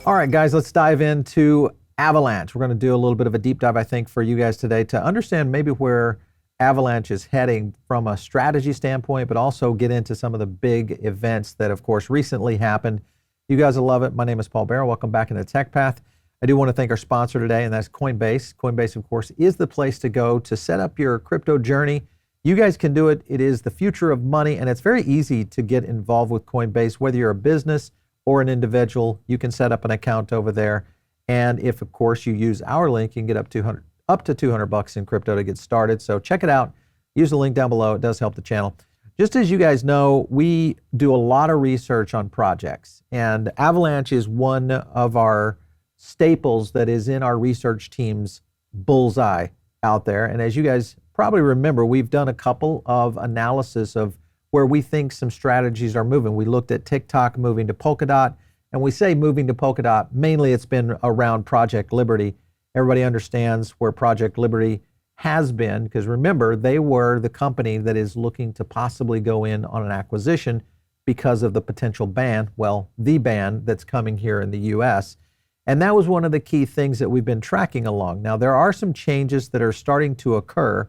All right, guys, let's dive into Avalanche. We're going to do a little bit of a deep dive, I think, for you guys today to understand maybe where Avalanche is heading from a strategy standpoint, but also get into some of the big events that, of course, recently happened. You guys will love it. My name is Paul Barrow. Welcome back into Tech Path. I do want to thank our sponsor today, and that's Coinbase. Coinbase, of course, is the place to go to set up your crypto journey. You guys can do it. It is the future of money, and it's very easy to get involved with Coinbase. Whether you're a business or an individual, you can set up an account over there. And if, of course, you use our link, you can get up to $200 in crypto to get started. So check it out. Use the link down below. It does help the channel. Just as you guys know, we do a lot of research on projects, and Avalanche is one of our staples that is in our research team's bullseye out there. And as you guys probably remember, we've done a couple of analysis of where we think some strategies are moving. We looked at TikTok moving to Polkadot, and we say moving to Polkadot, mainly it's been around Project Liberty. Everybody understands where Project Liberty has been, because remember, they were the company that is looking to possibly go in on an acquisition because of the potential ban, well, the ban that's coming here in the U.S. And that was one of the key things that we've been tracking along. Now, there are some changes that are starting to occur,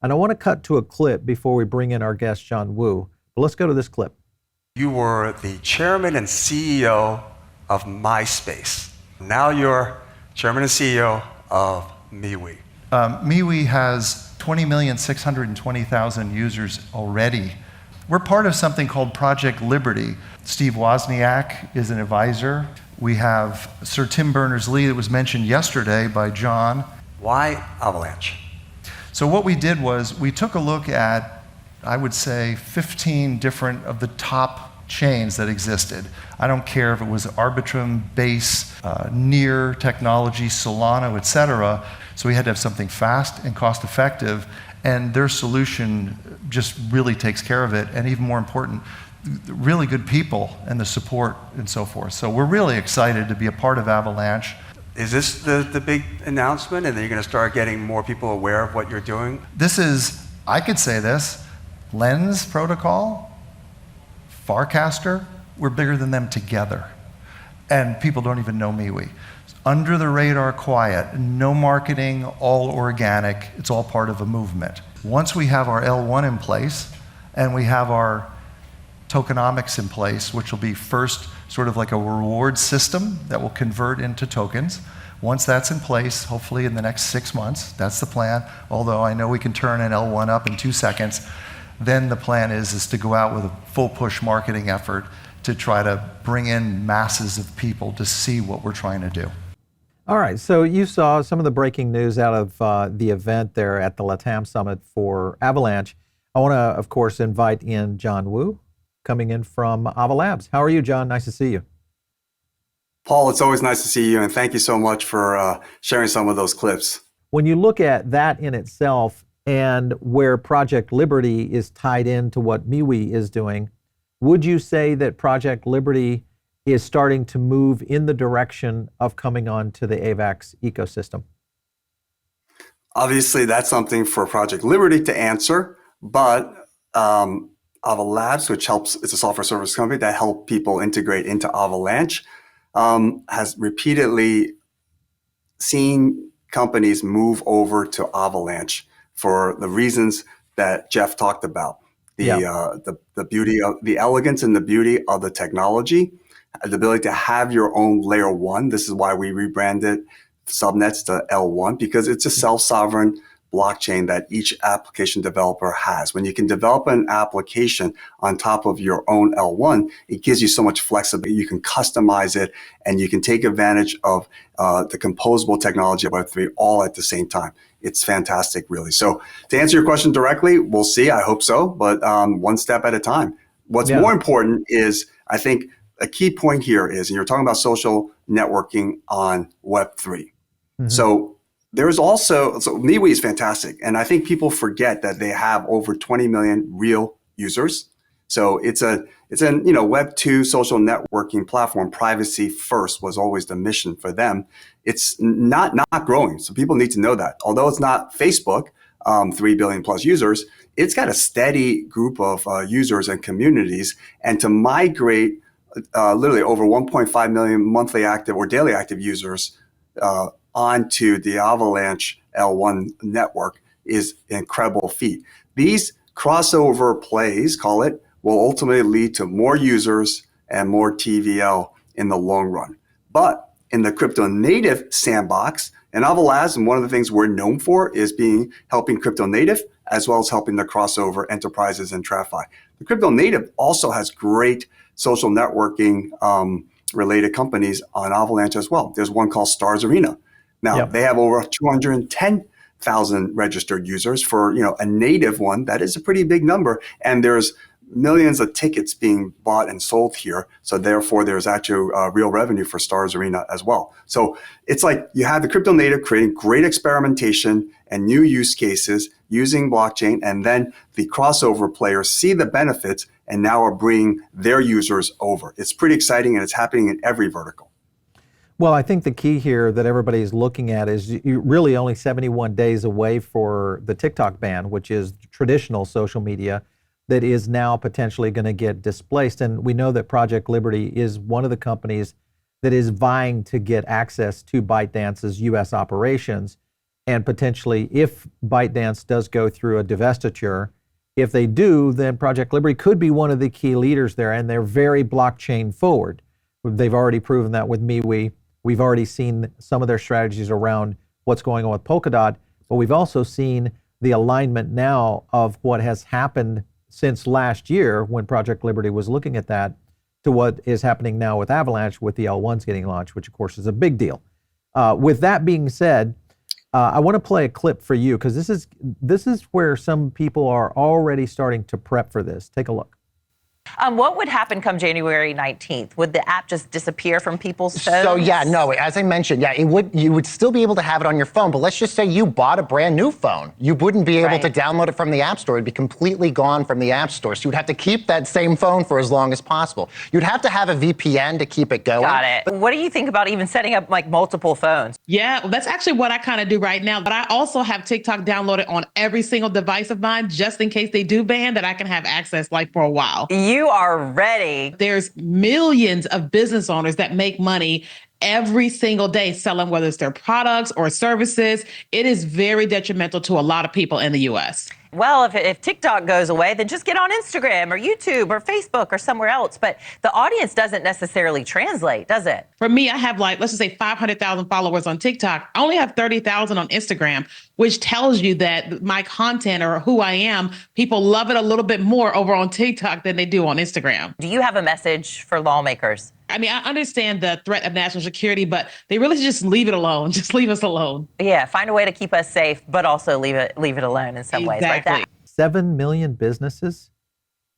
and I want to cut to a clip before we bring in our guest, John Wu. But let's go to this clip. You were the chairman and CEO of MySpace. Now you're chairman and CEO of MeWe. MeWe has 20,620,000 users already. We're part of something called Project Liberty. Steve Wozniak is an advisor. We have Sir Tim Berners-Lee that was mentioned yesterday by John. Why Avalanche? So what we did was we took a look at, I would say, 15 different of the top chains that existed. I don't care if it was Arbitrum, Base, Near Technology, Solana, etc. So we had to have something fast and cost effective, and their solution just really takes care of it, and even more important, really good people and the support and so forth. So we're really excited to be a part of Avalanche. Is this the big announcement, and then you're going to start getting more people aware of what you're doing? This is, I could say this, Lens Protocol, Farcaster, we're bigger than them together. And people don't even know MeWe. Under the radar, quiet, no marketing, all organic, it's all part of a movement. Once we have our L1 in place, and we have our tokenomics in place, which will be first sort of like a reward system that will convert into tokens. Once that's in place, hopefully in the next 6 months, that's the plan, although I know we can turn an L1 up in 2 seconds, then the plan is to go out with a full push marketing effort to try to bring in masses of people to see what we're trying to do. All right, so you saw some of the breaking news out of the event there at the LATAM Summit for Avalanche. I want to, of course, invite in John Wu, coming in from Ava Labs. How are you, John? Nice to see you. Paul, it's always nice to see you, and thank you so much for sharing some of those clips. When you look at that in itself and where Project Liberty is tied into what MeWe is doing, would you say that Project Liberty is starting to move in the direction of coming on to the AVAX ecosystem? Obviously, that's something for Project Liberty to answer, but Ava Labs, which it's a software service company that help people integrate into Avalanche, has repeatedly seen companies move over to Avalanche for the reasons that Jeff talked about. The beauty of the elegance and the beauty of the technology, the ability to have your own layer one. This is why we rebranded subnets to L1, because it's a self-sovereign blockchain that each application developer has. When you can develop an application on top of your own L1, it gives you so much flexibility. You can customize it, and you can take advantage of the composable technology of Web3 all at the same time. It's fantastic, really. So to answer your question directly, we'll see. I hope so, but one step at a time. What's more important is, I think, a key point here is, and you're talking about social networking on Web3. Mm-hmm. So there's also, MeWe is fantastic. And I think people forget that they have over 20 million real users. So it's a Web 2 social networking platform. Privacy first was always the mission for them. It's not growing. So people need to know that. Although it's not Facebook, 3 billion plus users, it's got a steady group of users and communities. And to migrate literally over 1.5 million monthly active or daily active users onto the Avalanche L1 network is an incredible feat. These crossover plays, call it, will ultimately lead to more users and more TVL in the long run. But in the crypto native sandbox, and Avalanche, and one of the things we're known for is helping crypto native as well as helping the crossover enterprises and TradFi. The crypto native also has great social networking related companies on Avalanche as well. There's one called Stars Arena. Now they have over 210,000 registered users for a native one. That is a pretty big number, and there's millions of tickets being bought and sold here. So therefore, there's actually real revenue for Stars Arena as well. So it's like you have the crypto native creating great experimentation and new use cases using blockchain, and then the crossover players see the benefits and now are bringing their users over. It's pretty exciting, and it's happening in every vertical. Well, I think the key here that everybody's looking at is you're really only 71 days away for the TikTok ban, which is traditional social media that is now potentially going to get displaced. And we know that Project Liberty is one of the companies that is vying to get access to ByteDance's U.S. operations. And potentially, if ByteDance does go through a divestiture, if they do, then Project Liberty could be one of the key leaders there. And they're very blockchain forward. They've already proven that with MeWe. We've already seen some of their strategies around what's going on with Polkadot, but we've also seen the alignment now of what has happened since last year when Project Liberty was looking at that to what is happening now with Avalanche with the L1s getting launched, which of course is a big deal. With that being said, I want to play a clip for you because this is where some people are already starting to prep for this. Take a look. What would happen come January 19th? Would the app just disappear from people's phones? So yeah, no, as I mentioned, yeah, you would still be able to have it on your phone, but let's just say you bought a brand new phone. You wouldn't be able to download it from the App Store. It'd be completely gone from the App Store. So you'd have to keep that same phone for as long as possible. You'd have to have a VPN to keep it going. Got it. What do you think about even setting up like multiple phones? Yeah, well, that's actually what I kind of do right now. But I also have TikTok downloaded on every single device of mine, just in case they do ban, that I can have access like for a while. You are ready. There's millions of business owners that make money every single day selling, whether it's their products or services. It is very detrimental to a lot of people in the U.S. Well, if TikTok goes away, then just get on Instagram or YouTube or Facebook or somewhere else. But the audience doesn't necessarily translate, does it? For me, I have let's just say 500,000 followers on TikTok. I only have 30,000 on Instagram, which tells you that my content or who I am, people love it a little bit more over on TikTok than they do on Instagram. Do you have a message for lawmakers? I mean, I understand the threat of national security, but they really should just leave it alone. Just leave us alone. Yeah, find a way to keep us safe, but also leave it alone in some ways. Like that. 7 million businesses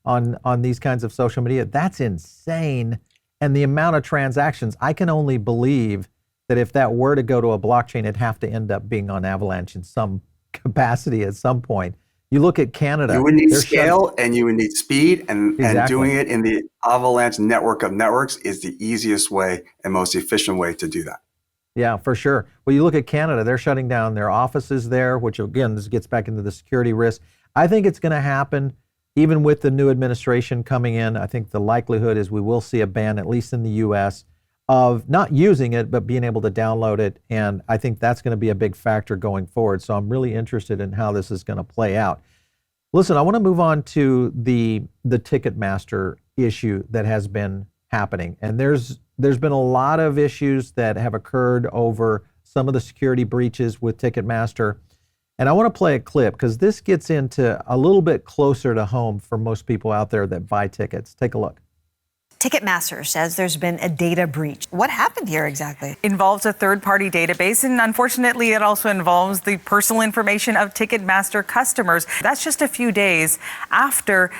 on these kinds of social media. That's insane. And the amount of transactions, I can only believe that if that were to go to a blockchain, it'd have to end up being on Avalanche in some capacity at some point. You look at Canada. You would need scale and you would need speed, and doing it in the Avalanche network of networks is the easiest way and most efficient way to do that. Yeah, for sure. Well, you look at Canada, they're shutting down their offices there, which again, this gets back into the security risk. I think it's going to happen even with the new administration coming in. I think the likelihood is we will see a ban, at least in the US, of not using it, but being able to download it. And I think that's going to be a big factor going forward. So I'm really interested in how this is going to play out. Listen, I want to move on to the Ticketmaster issue that has been happening. And there's been a lot of issues that have occurred over some of the security breaches with Ticketmaster. And I want to play a clip because this gets into a little bit closer to home for most people out there that buy tickets. Take a look. Ticketmaster says there's been a data breach. What happened here exactly? Involves a third-party database, and unfortunately, it also involves the personal information of Ticketmaster customers. That's just a few days after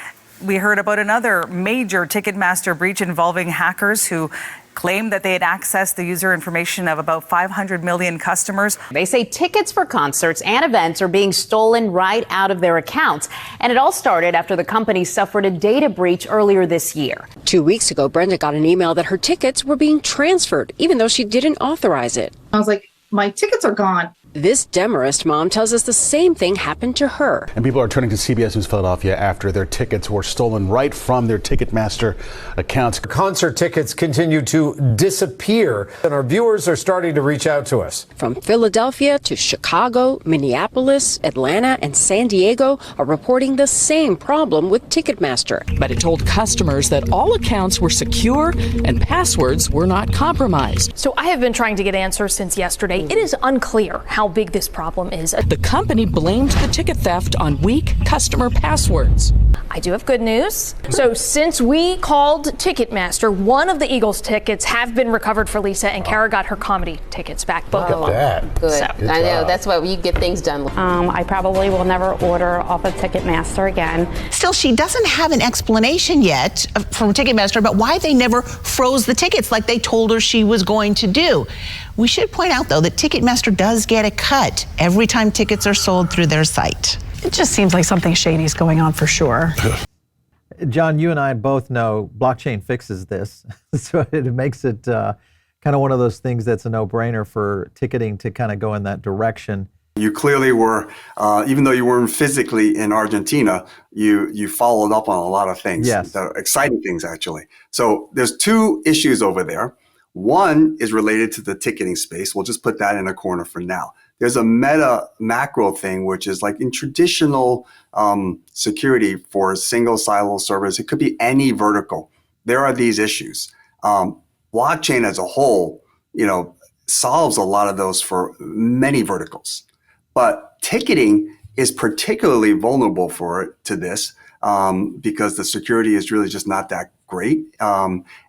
we heard about another major Ticketmaster breach involving hackers who claimed that they had accessed the user information of about 500 million customers. They say tickets for concerts and events are being stolen right out of their accounts. And it all started after the company suffered a data breach earlier this year. 2 weeks ago, Brenda got an email that her tickets were being transferred, even though she didn't authorize it. I was like, my tickets are gone. This Demarest mom tells us the same thing happened to her. And people are turning to CBS News Philadelphia after their tickets were stolen right from their Ticketmaster accounts. Concert tickets continue to disappear, and our viewers are starting to reach out to us. From Philadelphia to Chicago, Minneapolis, Atlanta, and San Diego are reporting the same problem with Ticketmaster. But it told customers that all accounts were secure and passwords were not compromised. So I have been trying to get answers since yesterday. It is unclear how big this problem is. The company blamed the ticket theft on weak customer passwords. I do have good news. So since we called Ticketmaster, one of the Eagles tickets have been recovered for Lisa, and Kara got her comedy tickets back booked. Look at that. Good. So, I know. That's why you get things done. I probably will never order off of Ticketmaster again. Still, she doesn't have an explanation yet from Ticketmaster about why they never froze the tickets like they told her she was going to do. We should point out, though, that Ticketmaster does get a cut every time tickets are sold through their site. It just seems like something shady is going on for sure. John, you and I both know blockchain fixes this. So it makes it kind of one of those things that's a no-brainer for ticketing to kind of go in that direction. You clearly were, even though you weren't physically in Argentina, you followed up on a lot of things. Yes. That are exciting things, actually. So there's two issues over there. One is related to the ticketing space. We'll just put that in a corner for now. There's a meta macro thing, which is like in traditional security for single silo servers, it could be any vertical. There are these issues. Blockchain as a whole, solves a lot of those for many verticals. But ticketing is particularly vulnerable to this because the security is really just not that great.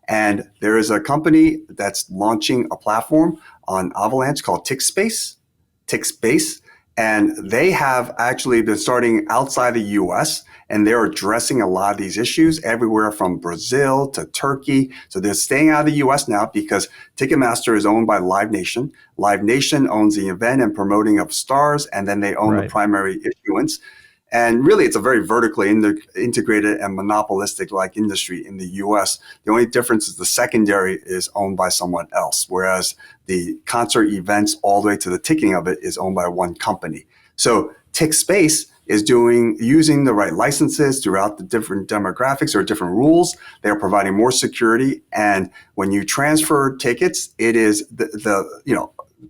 And there is a company that's launching a platform on Avalanche called Tickspace, and they have actually been starting outside the US, and they're addressing a lot of these issues everywhere from Brazil to Turkey. So they're staying out of the US now because Ticketmaster is owned by Live Nation. Live Nation owns the event and promoting of stars, and then they own the primary issuance. And really, it's a very vertically integrated and monopolistic-like industry in the U.S. The only difference is the secondary is owned by someone else, whereas the concert events all the way to the ticketing of it is owned by one company. So Tickspace is using the right licenses throughout the different demographics or different rules. They are providing more security. And when you transfer tickets, it is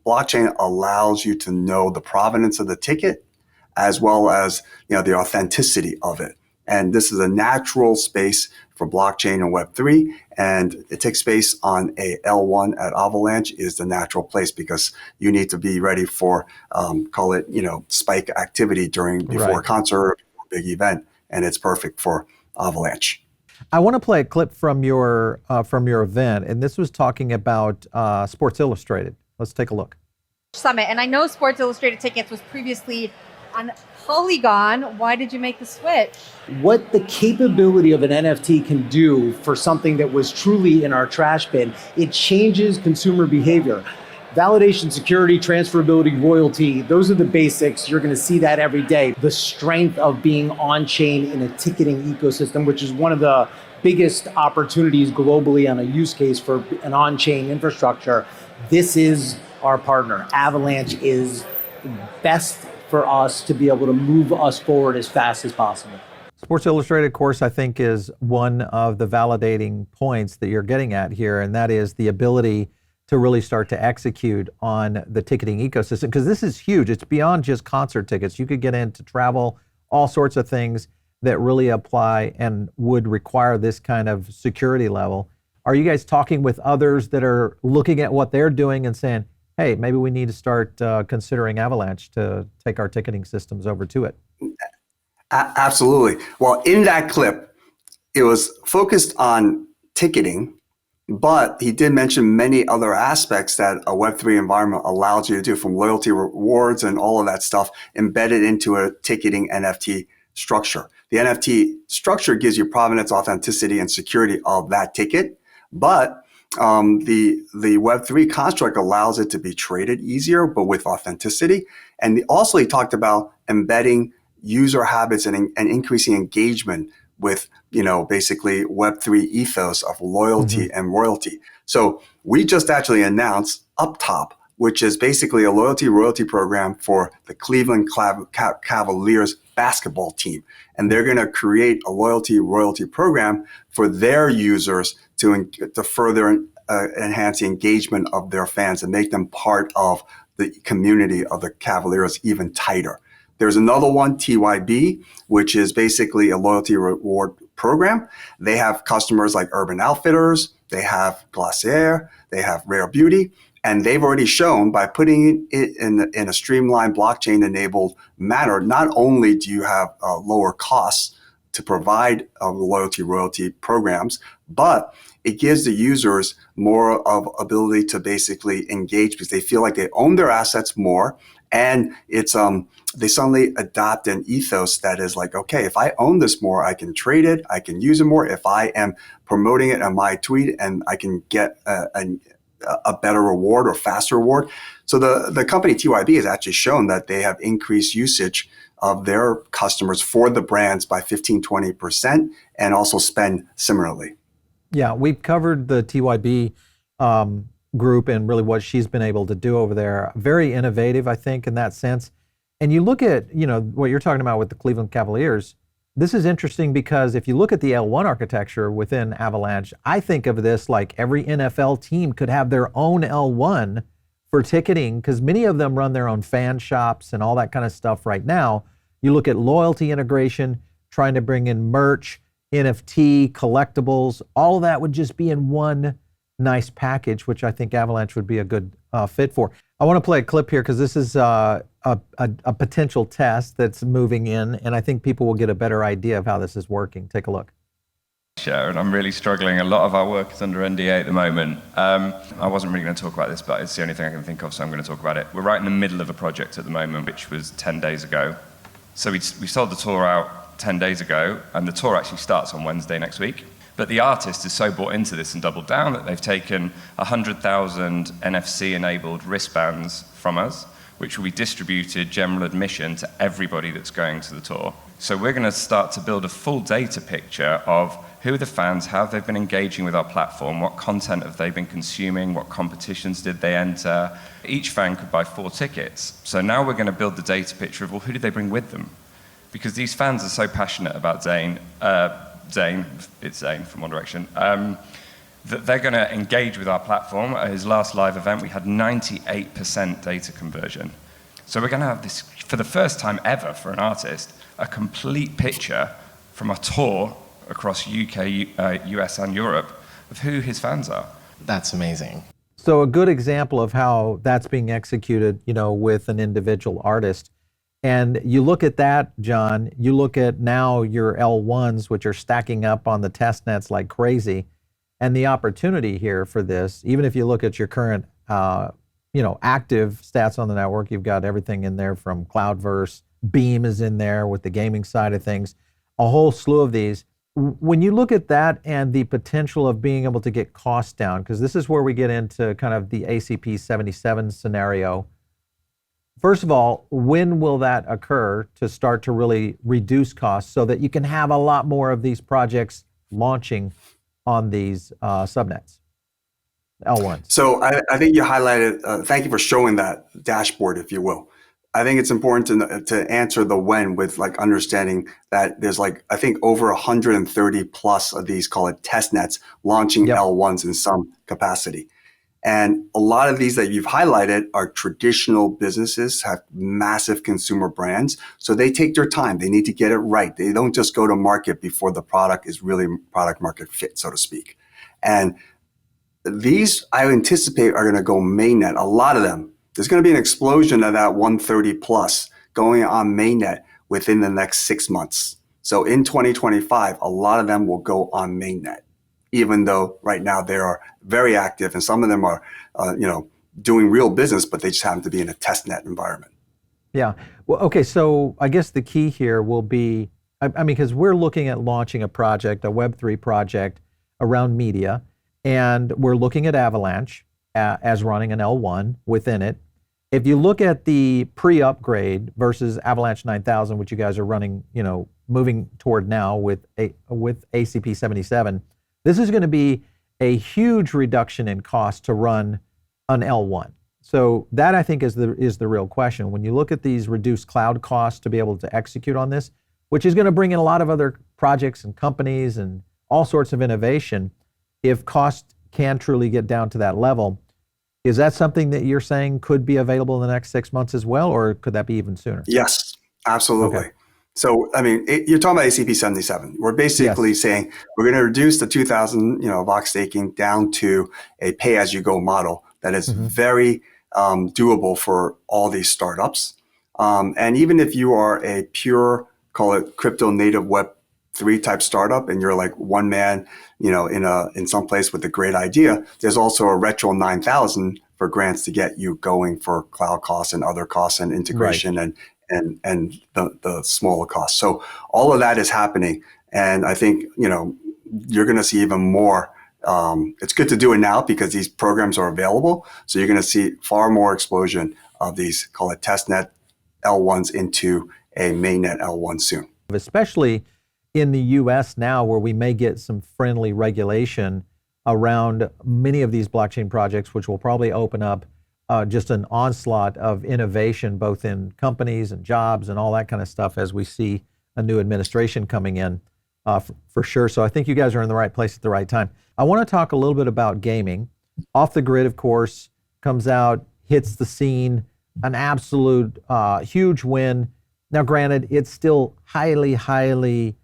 blockchain allows you to know the provenance of the ticket, as well as the authenticity of it. And this is a natural space for blockchain and Web3, and it takes space on a L1 at Avalanche is the natural place because you need to be ready for, call it, spike activity before a concert or a big event, and it's perfect for Avalanche. I want to play a clip from your event, and this was talking about Sports Illustrated. Let's take a look. Summit, and I know Sports Illustrated Tickets was previously on Polygon. Why did you make the switch? What the capability of an NFT can do for something that was truly in our trash bin, it changes consumer behavior. Validation, security, transferability, royalty, those are the basics. You're going to see that every day. The strength of being on-chain in a ticketing ecosystem, which is one of the biggest opportunities globally on a use case for an on-chain infrastructure. This is our partner. Avalanche is best for us to be able to move us forward as fast as possible. Sports Illustrated, of course, I think is one of the validating points that you're getting at here, and that is the ability to really start to execute on the ticketing ecosystem, because this is huge. It's beyond just concert tickets. You could get into travel, all sorts of things that really apply and would require this kind of security level. Are you guys talking with others that are looking at what they're doing and saying, hey, maybe we need to start considering Avalanche to take our ticketing systems over to it? Absolutely. Well, in that clip, it was focused on ticketing, but he did mention many other aspects that a Web3 environment allows you to do, from loyalty rewards and all of that stuff embedded into a ticketing NFT structure. The NFT structure gives you provenance, authenticity, and security of that ticket, but the Web3 construct allows it to be traded easier, but with authenticity. And also he talked about embedding user habits and increasing engagement with, basically Web3 ethos of loyalty and royalty. So we just actually announced up top which is basically a royalty program for the Cleveland Cavaliers basketball team. And they're going to create a royalty program for their users to further enhance the engagement of their fans and make them part of the community of the Cavaliers even tighter. There's another one, TYB, which is basically a loyalty reward program. They have customers like Urban Outfitters, they have Glossier, they have Rare Beauty, and they've already shown by putting it in a streamlined blockchain-enabled manner, not only do you have lower costs to provide royalty programs, but it gives the users more of ability to basically engage because they feel like they own their assets more, and it's they suddenly adopt an ethos that is like, okay, if I own this more, I can trade it, I can use it more. If I am promoting it on my tweet, and I can get a better reward or faster reward. So the company TYB has actually shown that they have increased usage of their customers for the brands by 15-20% and also spend similarly. Yeah, we've covered the TYB group and really what she's been able to do over there. Very innovative, I think, in that sense. And you look at, what you're talking about with the Cleveland Cavaliers. This is interesting because if you look at the L1 architecture within Avalanche, I think of this like every NFL team could have their own L1 for ticketing because many of them run their own fan shops and all that kind of stuff right now. You look at loyalty integration, trying to bring in merch, NFT, collectibles, all of that would just be in one nice package, which I think Avalanche would be a good fit for. I want to play a clip here because this is a potential test that's moving in, and I think people will get a better idea of how this is working. Take a look. And I'm really struggling. A lot of our work is under NDA at the moment. I wasn't really going to talk about this, but it's the only thing I can think of, so I'm going to talk about it. We're right in the middle of a project at the moment, which was 10 days ago. So we sold the tour out 10 days ago, and the tour actually starts on Wednesday next week. But the artist is so bought into this and doubled down that they've taken 100,000 NFC-enabled wristbands from us, which will be distributed general admission to everybody that's going to the tour. So we're going to start to build a full data picture of who are the fans, how they've been engaging with our platform, what content have they been consuming, what competitions did they enter. Each fan could buy 4 tickets. So now we're going to build the data picture of, well, who did they bring with them? Because these fans are so passionate about Zayn, it's Zayn from One Direction, that they're going to engage with our platform. At his last live event, we had 98% data conversion. So we're going to have this, for the first time ever for an artist, a complete picture from a tour across UK, US, and Europe of who his fans are. That's amazing. So a good example of how that's being executed, with an individual artist. And you look at that, John, you look at now your L1s, which are stacking up on the test nets like crazy. And the opportunity here for this, even if you look at your current, active stats on the network, you've got everything in there from Cloudverse, Beam is in there with the gaming side of things, a whole slew of these. When you look at that and the potential of being able to get costs down, because this is where we get into kind of the ACP 77 scenario. First of all, when will that occur to start to really reduce costs so that you can have a lot more of these projects launching on these subnets, L1s? So I think you highlighted, thank you for showing that dashboard, if you will. I think it's important to answer the when with understanding that there's I think over 130 plus of these, call it test nets, launching L1s in some capacity. And a lot of these that you've highlighted are traditional businesses, have massive consumer brands. So they take their time. They need to get it right. They don't just go to market before the product is really product market fit, so to speak. And these, I anticipate, are going to go mainnet, a lot of them. There's going to be an explosion of that 130 plus going on mainnet within the next 6 months. So in 2025, a lot of them will go on mainnet, even though right now they are very active and some of them are, doing real business, but they just happen to be in a testnet environment. Yeah. Well, okay. So I guess the key here will be, because we're looking at launching a project, a Web3 project around media, and we're looking at Avalanche as running an L1 within it. If you look at the pre-upgrade versus Avalanche 9000, which you guys are running, moving toward now with ACP 77, this is going to be a huge reduction in cost to run an L1. So that I think is the real question. When you look at these reduced cloud costs to be able to execute on this, which is going to bring in a lot of other projects and companies and all sorts of innovation, if cost can truly get down to that level, is that something that you're saying could be available in the next 6 months as well, or could that be even sooner? Yes, absolutely. Okay. So, I mean, you're talking about ACP 77. We're basically saying we're going to reduce the 2,000, Vox staking down to a pay-as-you-go model that is very doable for all these startups. And even if you are a pure, call it crypto native Web3 type startup, and you're like one man, in some place with a great idea, there's also a Retro 9000 for grants to get you going for cloud costs and other costs and integration and the smaller costs. So all of that is happening. And I think, you're going to see even more. It's good to do it now because these programs are available. So you're going to see far more explosion of these, call it testnet L1s into a mainnet L1 soon. Especially in the US now, where we may get some friendly regulation around many of these blockchain projects, which will probably open up just an onslaught of innovation, both in companies and jobs and all that kind of stuff as we see a new administration coming in for sure. So I think you guys are in the right place at the right time. I want to talk a little bit about gaming. Off the Grid, of course, comes out, hits the scene, an absolute huge win. Now, granted, it's still highly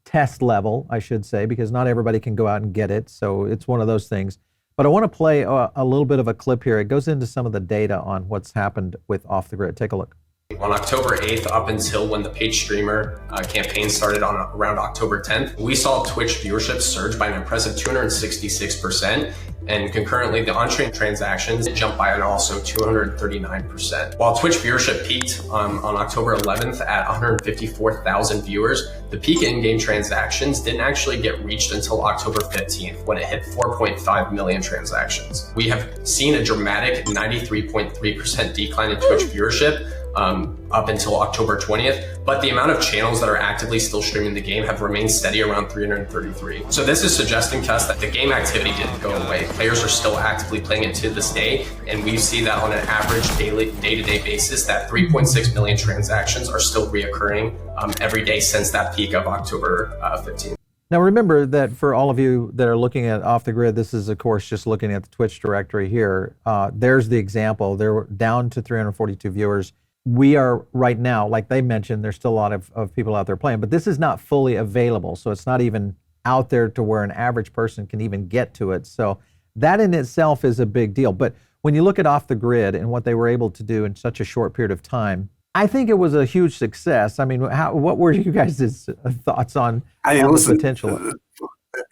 test level, I should say, because not everybody can go out and get it. So it's one of those things. But I want to play a little bit of a clip here. It goes into some of the data on what's happened with Off the Grid. Take a look. On October 8th, up until when the paid streamer campaign started on around October 10th, we saw Twitch viewership surge by an impressive 266%. And concurrently, the on-chain transactions jumped by an also 239%. While Twitch viewership peaked on October 11th at 154,000 viewers, the peak in-game transactions didn't actually get reached until October 15th, when it hit 4.5 million transactions. We have seen a dramatic 93.3% decline in Twitch viewership up until October 20th, but the amount of channels that are actively still streaming the game have remained steady around 333. So this is suggesting to us that the game activity didn't go away. Players are still actively playing it to this day, and we see that on an average day-to-day basis, that 3.6 million transactions are still reoccurring every day since that peak of October 15th. Now remember that for all of you that are looking at Off the Grid, this is of course just looking at the Twitch directory here. There's the example. They're down to 342 viewers. We are right now, like they mentioned, there's still a lot of people out there playing, but this is not fully available. So it's not even out there to where an average person can even get to it. So that in itself is a big deal. But when you look at Off the Grid and what they were able to do in such a short period of time, I think it was a huge success. I mean, what were you guys' thoughts on the potential?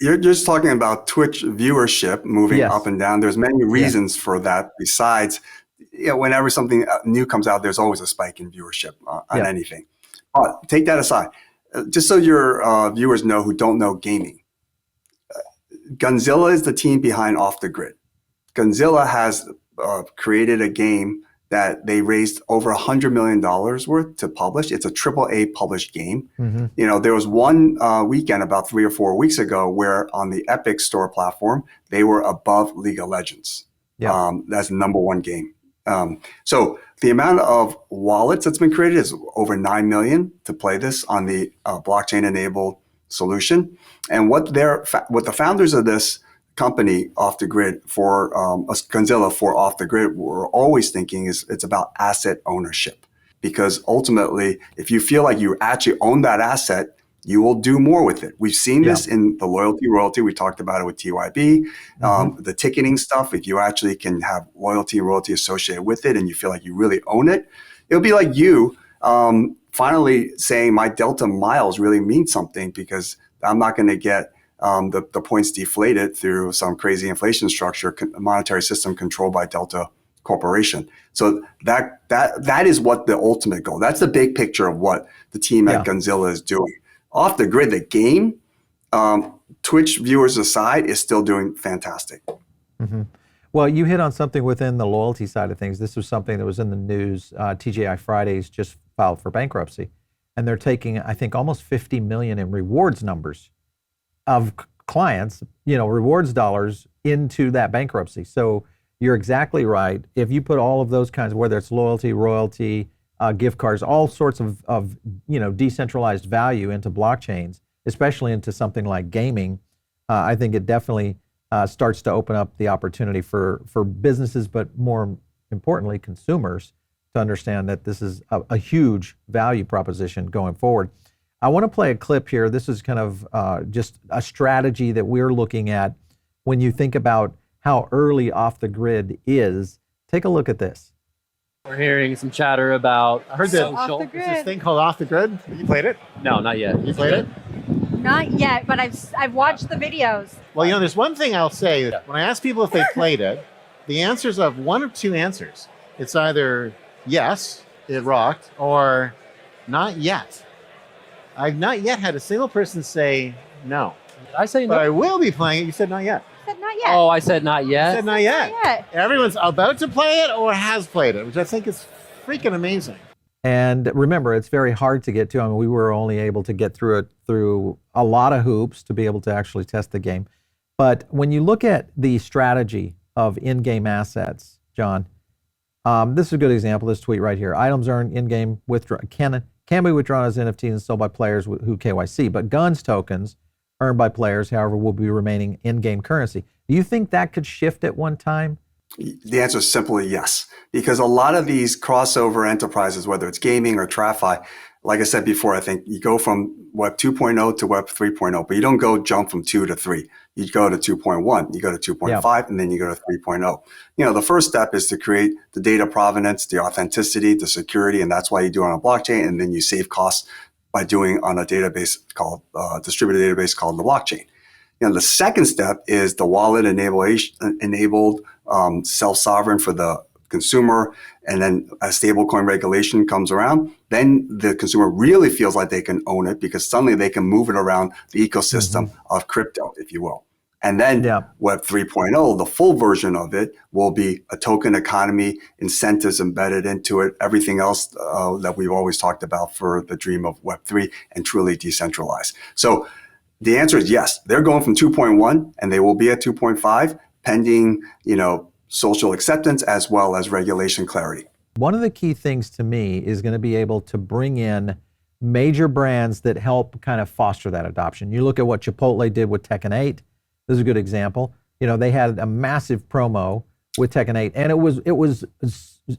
You're just talking about Twitch viewership moving up and down. There's many reasons for that besides, whenever something new comes out, there's always a spike in viewership on anything. But take that aside. Just so your viewers know who don't know gaming, Gunzilla is the team behind Off the Grid. Gunzilla has created a game that they raised over $100 million worth to publish. It's a AAA published game. There was one weekend about 3 or 4 weeks ago where on the Epic Store platform, they were above League of Legends. That's the #1 game. So the amount of wallets that's been created is over 9 million to play this on the blockchain-enabled solution. And what the founders of this company, Off the Grid, for Gunzilla for Off the Grid, were always thinking is it's about asset ownership. Because ultimately, if you feel like you actually own that asset, you will do more with it. We've seen this in the loyalty royalty. We talked about it with TYB, the ticketing stuff. If you actually can have loyalty and royalty associated with it and you feel like you really own it, it'll be like you finally saying my Delta miles really mean something because I'm not going to get the points deflated through some crazy inflation structure, monetary system controlled by Delta Corporation. So that is what the ultimate goal. That's the big picture of what the team at Gunzilla is doing. Off the Grid, the game, Twitch viewers aside, is still doing fantastic. Well, you hit on something within the loyalty side of things. This was something that was in the news. TGI Fridays just filed for bankruptcy, and they're taking, I think, almost 50 million in rewards numbers of clients, rewards dollars into that bankruptcy. So you're exactly right. If you put all of those kinds, whether it's loyalty, royalty, gift cards, all sorts of decentralized value into blockchains, especially into something like gaming, I think it definitely starts to open up the opportunity for businesses, but more importantly, consumers to understand that this is a huge value proposition going forward. I want to play a clip here. This is kind of just a strategy that we're looking at when you think about how early off the grid is. Take a look at this. We're hearing some chatter about I heard that social. there's this thing called Off the Grid. You played it? No, not yet. You played it? Not yet, but I've watched the videos. Well, there's one thing I'll say. That when I ask people if they played it, the answers of one of two answers. It's either yes, it rocked, or not yet. I've not yet had a single person say no. I say no. But I will be playing it. You said not yet. I said not yet. Oh, I said not yet. You said not yet. Not yet. Everyone's about to play it or has played it, which I think is freaking amazing. And remember, it's very hard to get to. I mean, we were only able to get through it through a lot of hoops to be able to actually test the game. But when you look at the strategy of in-game assets, John, this is a good example. This tweet right here: items earned in-game can be withdrawn as NFTs and sold by players who KYC. But guns tokens earned by players, however, will be remaining in-game currency. Do you think that could shift at one time? The answer is simply yes, because a lot of these crossover enterprises, whether it's gaming or TradFi, like I said before, I think you go from Web 2.0 to Web 3.0, but you don't jump from 2 to 3. You go to 2.1, you go to 2.5, and then you go to 3.0. The first step is to create the data provenance, the authenticity, the security, and that's why you do it on a blockchain, and then you save costs by doing on a database called distributed database called the blockchain. The second step is the wallet enabled self-sovereign for the consumer, and then as stablecoin regulation comes around, then the consumer really feels like they can own it because suddenly they can move it around the ecosystem of crypto, if you will. And then Web 3.0, the full version of it, will be a token economy, incentives embedded into it, everything else that we've always talked about for the dream of Web 3 and truly decentralized. So the answer is yes. They're going from 2.1 and they will be at 2.5 pending, social acceptance as well as regulation clarity. One of the key things to me is going to be able to bring in major brands that help kind of foster that adoption. You look at what Chipotle did with Tekken 8. This is a good example. They had a massive promo with Tekken 8 and it was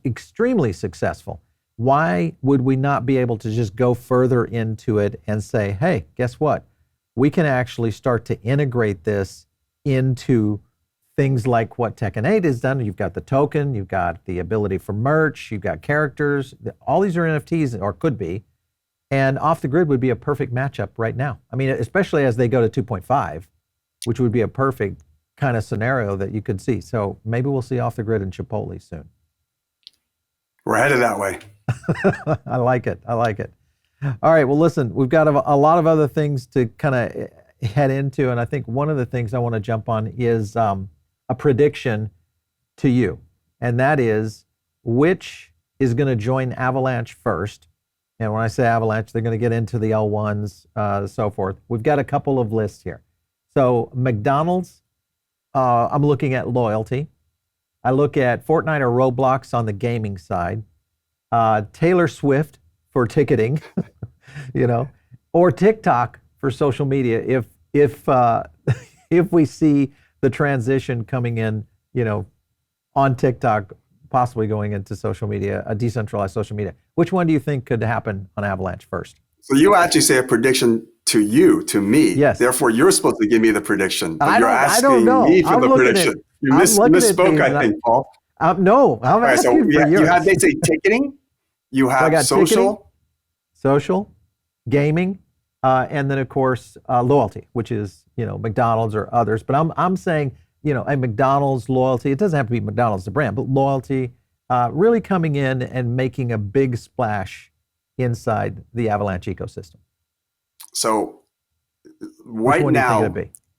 extremely successful. Why would we not be able to just go further into it and say, hey, guess what? We can actually start to integrate this into things like what Tekken 8 has done. You've got the token, you've got the ability for merch, you've got characters. All these are NFTs, or could be. And Off the Grid would be a perfect matchup right now. I mean, especially as they go to 2.5, which would be a perfect kind of scenario that you could see. So maybe we'll see Off the Grid and Chipotle soon. We're headed that way. I like it. All right, well, listen, we've got a lot of other things to kind of head into, and I think one of the things I want to jump on is a prediction to you, and that is which is going to join Avalanche first. And when I say Avalanche, they're going to get into the L1s, so forth. We've got a couple of lists here. So McDonald's, I'm looking at loyalty. I look at Fortnite or Roblox on the gaming side. Taylor Swift for ticketing, or TikTok for social media. If we see the transition coming in, on TikTok, possibly going into social media, a decentralized social media. Which one do you think could happen on Avalanche first? So you actually say a prediction to me. Yes. Therefore, you're supposed to give me the prediction. But you're I asking don't know. me for I'm the prediction. You misspoke, I think, Paul. No, I'm asking for yours. You have basically ticketing. You have social, gaming, and then of course loyalty, which is McDonald's or others. But I'm saying a McDonald's loyalty. It doesn't have to be McDonald's the brand, but loyalty really coming in and making a big splash inside the Avalanche ecosystem. So right now,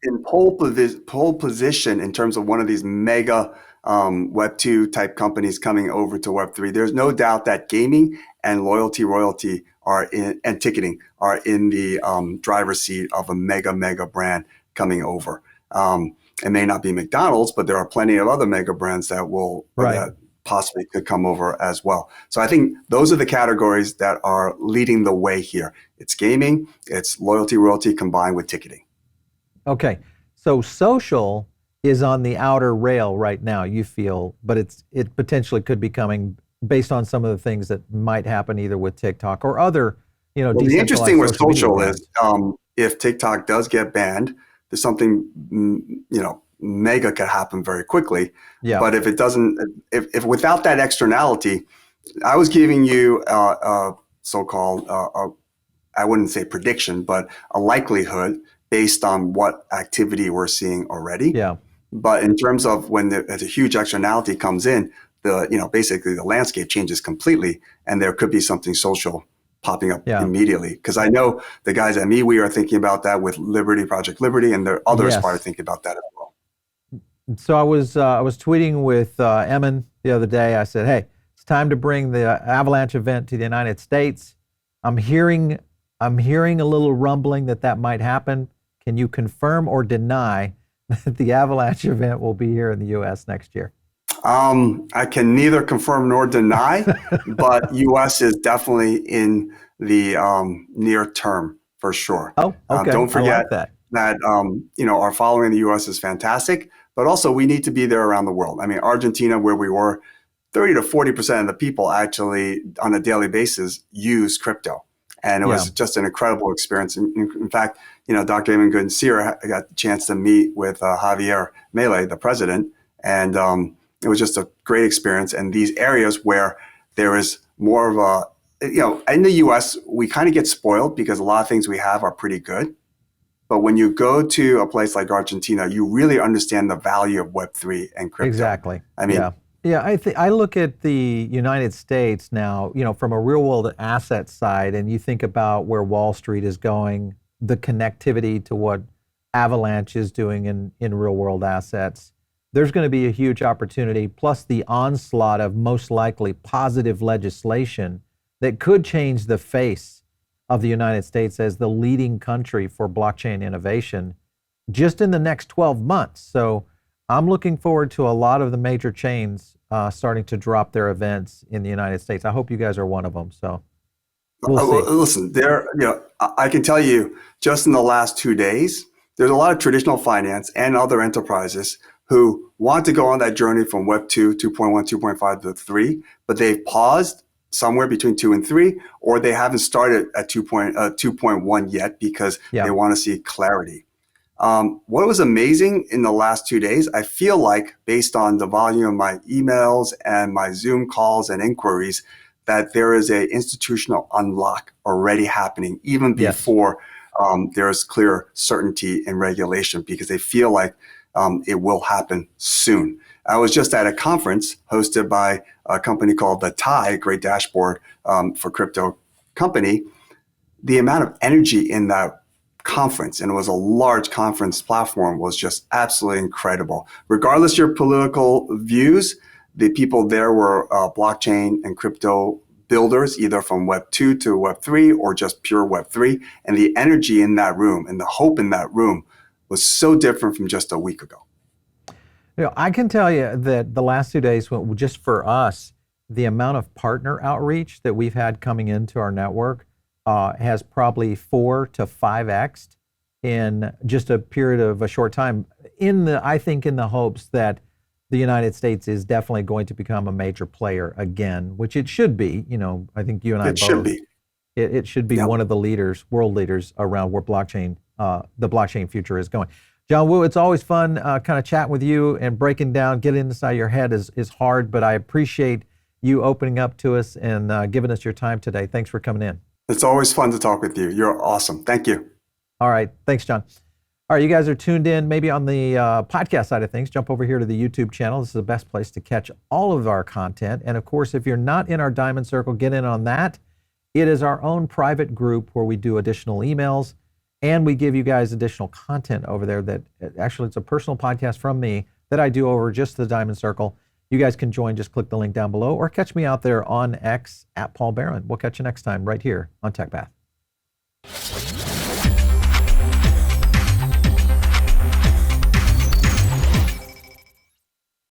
in pole position in terms of one of these mega Web 2 type companies coming over to Web 3, there's no doubt that gaming and royalty and ticketing are in the driver's seat of a mega brand coming over. It may not be McDonald's, but there are plenty of other mega brands that will that possibly could come over as well. So I think those are the categories that are leading the way here. It's gaming, it's loyalty, royalty combined with ticketing. Okay, so social is on the outer rail right now, you feel, but it potentially could be coming based on some of the things that might happen either with TikTok or other, Well, the interesting with social is if TikTok does get banned, there's something, mega could happen very quickly. Yeah. But if it doesn't, if without that externality, I was giving you a so-called, I wouldn't say prediction, but a likelihood based on what activity we're seeing already. Yeah. But in terms of when there's a huge externality comes in, basically the landscape changes completely, and there could be something social popping up immediately. Because I know the guys at MeWe are thinking about that with Project Liberty, and there are others probably thinking about that as well. So I was tweeting with Emin the other day. I said, "Hey, it's time to bring the Avalanche event to the United States. I'm hearing a little rumbling that might happen. Can you confirm or deny that the Avalanche event will be here in the U.S. next year?" I can neither confirm nor deny, but U.S. is definitely in the near term for sure. Oh, okay. Don't forget I like that our following in the U.S. is fantastic, but also we need to be there around the world. I mean, Argentina, where we were, 30 to 40% of the people actually on a daily basis use crypto. And it was just an incredible experience. In fact, Dr. Eamon Good-Sear got the chance to meet with Javier Milei, the president, and it was just a great experience. And these areas where there is more of a, in the U.S., we kind of get spoiled because a lot of things we have are pretty good. But when you go to a place like Argentina, you really understand the value of Web3 and crypto. Exactly. I mean, I look at the United States now, from a real world asset side, and you think about where Wall Street is going, the connectivity to what Avalanche is doing in real world assets. There's going to be a huge opportunity, plus the onslaught of most likely positive legislation that could change the face of the United States as the leading country for blockchain innovation just in the next 12 months. So I'm looking forward to a lot of the major chains starting to drop their events in the United States. I hope you guys are one of them. So we'll see. Listen, I can tell you just in the last 2 days, there's a lot of traditional finance and other enterprises who want to go on that journey from Web 2, 2.1, 2.5 to 3, but they've paused somewhere between 2 and 3, or they haven't started at 2.1 yet because they want to see clarity. What was amazing in the last 2 days, I feel like based on the volume of my emails and my Zoom calls and inquiries, that there is a institutional unlock already happening even before there is clear certainty in regulation, because they feel like it will happen soon. I was just at a conference hosted by a company called The Tide, great dashboard for crypto company. The amount of energy in that conference, and it was a large conference platform, was just absolutely incredible. Regardless of your political views, the people there were blockchain and crypto builders, either from Web 2 to Web 3 or just pure Web 3. And the energy in that room and the hope in that room was so different from just a week ago. I can tell you that the last 2 days, just for us, the amount of partner outreach that we've had coming into our network has probably 4 to 5x'd in just a period of a short time. I think in the hopes that the United States is definitely going to become a major player again, which it should be. I think you and I both. Should be. It should be one of the leaders, world leaders around where blockchain, the blockchain future is going. John Woo, it's always fun kind of chatting with you and breaking down, getting inside your head is hard, but I appreciate you opening up to us and giving us your time today. Thanks for coming in. It's always fun to talk with you. You're awesome. Thank you. All right. Thanks, John. All right, you guys are tuned in maybe on the podcast side of things. Jump over here to the YouTube channel. This is the best place to catch all of our content. And of course, if you're not in our Diamond Circle, get in on that. It is our own private group where we do additional emails and we give you guys additional content over there that actually it's a personal podcast from me that I do over just the Diamond Circle. You guys can join, just click the link down below or catch me out there on X @Paul Barron. We'll catch you next time right here on TechPath.